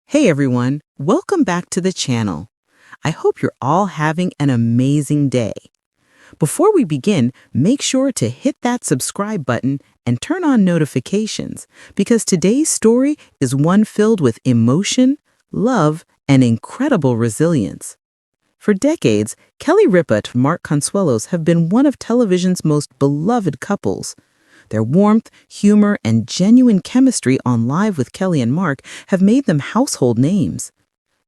Hey everyone, welcome back to the channel. I hope you're all having an amazing day. Before we begin, make sure to hit that subscribe button and turn on notifications because today's story is one filled with emotion, love, and incredible resilience. For decades, Kelly Ripa and Mark Consuelos have been one of television's most beloved couples. Their warmth, humor, and genuine chemistry on Live with Kelly&Mark have made them household names.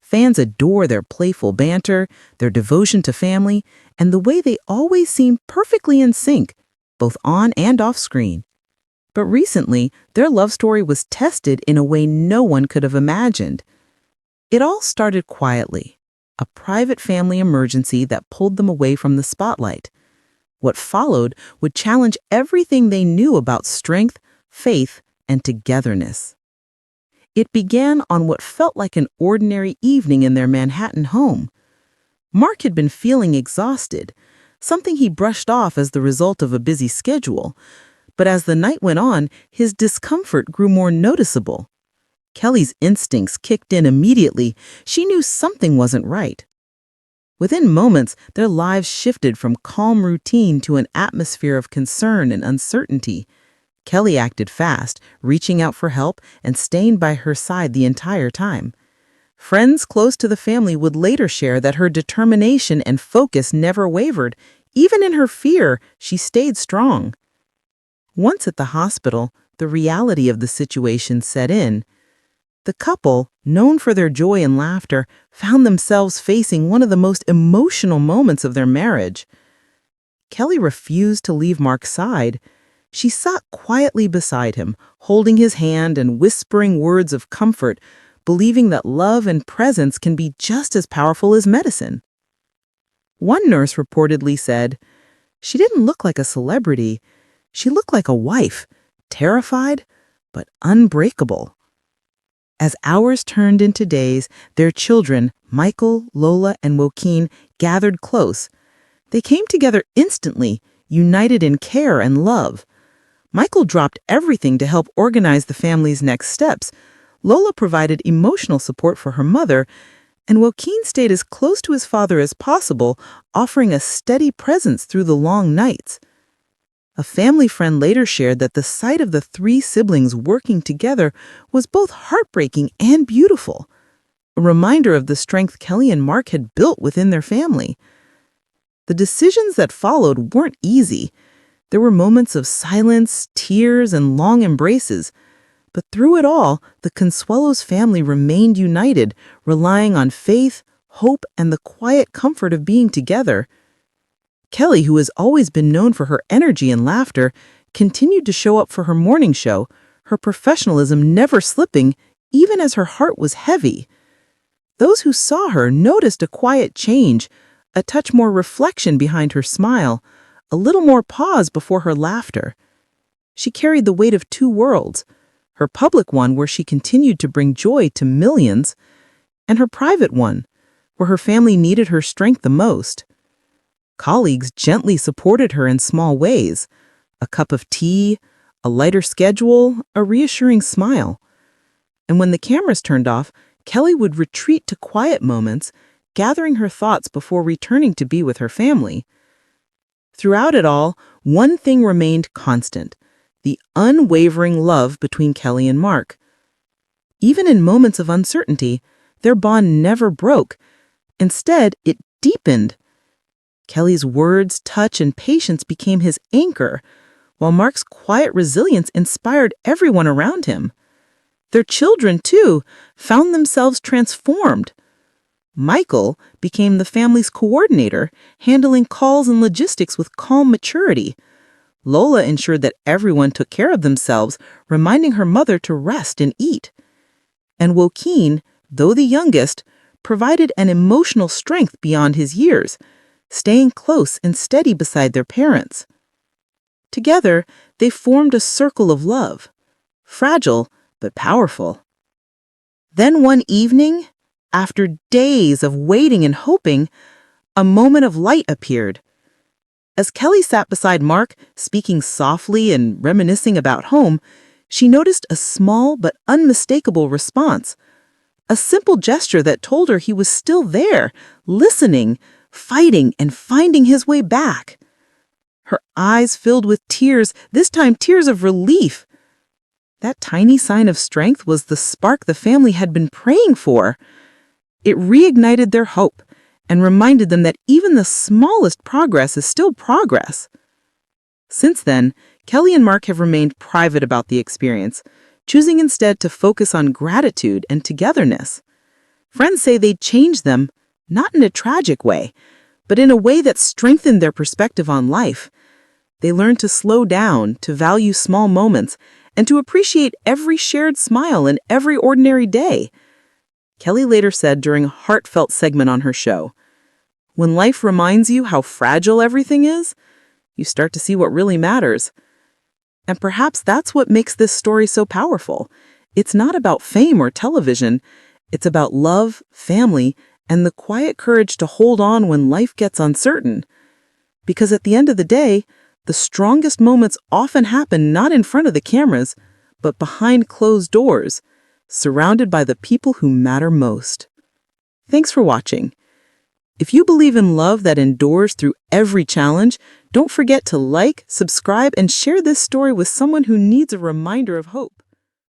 Fans adore their playful banter, their devotion to family, and the way they always seem perfectly in sync, both on and off screen. But recently, their love story was tested in a way no one could have imagined. It all started quietly, a private family emergency that pulled them away from the spotlight. What followed would challenge everything they knew about strength, faith, and togetherness. It began on what felt like an ordinary evening in their Manhattan home. Mark had been feeling exhausted, something he brushed off as the result of a busy schedule. But as the night went on, his discomfort grew more noticeable. Kelly's instincts kicked in immediately. She knew something wasn't right. Within moments, their lives shifted from calm routine to an atmosphere of concern and uncertainty. Kelly acted fast, reaching out for help and staying by her side the entire time. Friends close to the family would later share that her determination and focus never wavered. Even in her fear, she stayed strong. Once at the hospital, the reality of the situation set in. The couple, known for their joy and laughter, found themselves facing one of the most emotional moments of their marriage. Kelly refused to leave Mark's side. She sat quietly beside him, holding his hand and whispering words of comfort, believing that love and presence can be just as powerful as medicine. One nurse reportedly said, "She didn't look like a celebrity. She looked like a wife, terrified but unbreakable." As hours turned into days, their children, Michael, Lola, and Joaquin, gathered close. They came together instantly, united in care and love. Michael dropped everything to help organize the family's next steps. Lola provided emotional support for her mother, and Joaquin stayed as close to his father as possible, offering a steady presence through the long nights. A family friend later shared that the sight of the three siblings working together was both heartbreaking and beautiful, a reminder of the strength Kelly and Mark had built within their family. The decisions that followed weren't easy. There were moments of silence, tears, and long embraces. But through it all, the Consuelos family remained united, relying on faith, hope, and the quiet comfort of being together. Kelly, who has always been known for her energy and laughter, continued to show up for her morning show, her professionalism never slipping, even as her heart was heavy. Those who saw her noticed a quiet change, a touch more reflection behind her smile, a little more pause before her laughter. She carried the weight of two worlds, her public one where she continued to bring joy to millions, and her private one, where her family needed her strength the most. Colleagues gently supported her in small ways, a cup of tea, a lighter schedule, a reassuring smile. And when the cameras turned off, Kelly would retreat to quiet moments, gathering her thoughts before returning to be with her family. Throughout it all, one thing remained constant: the unwavering love between Kelly and Mark. Even in moments of uncertainty, their bond never broke. Instead, it deepened. Kelly's words, touch, and patience became his anchor, while Mark's quiet resilience inspired everyone around him. Their children, too, found themselves transformed. Michael became the family's coordinator, handling calls and logistics with calm maturity. Lola ensured that everyone took care of themselves, reminding her mother to rest and eat. And Joaquin, though the youngest, provided an emotional strength beyond his years, staying close and steady beside their parents. Together, they formed a circle of love, fragile but powerful. Then one evening, after days of waiting and hoping, a moment of light appeared. As Kelly sat beside Mark, speaking softly and reminiscing about home, she noticed a small but unmistakable response, A simple gesture that told her he was still there, listening, fighting, and finding his way back. Her eyes filled with tears, this time tears of relief. That tiny sign of strength was the spark the family had been praying for. It reignited their hope and reminded them that even the smallest progress is still progress. Since then, Kelly and Mark have remained private about the experience, choosing instead to focus on gratitude and togetherness. Friends say they changed them, not in a tragic way, but in a way that strengthened their perspective on life. They learned to slow down, to value small moments, and to appreciate every shared smile in every ordinary day. Kelly later said during a heartfelt segment on her show, "When life reminds you how fragile everything is, you start to see what really matters." And perhaps that's what makes this story so powerful. It's not about fame or television. It's about love, family, and the quiet courage to hold on when life gets uncertain. Because at the end of the day, the strongest moments often happen not in front of the cameras, but behind closed doors, surrounded by the people who matter most. Thanks for watching. If you believe in love that endures through every challenge, don't forget to like, subscribe, and share this story with someone who needs a reminder of hope.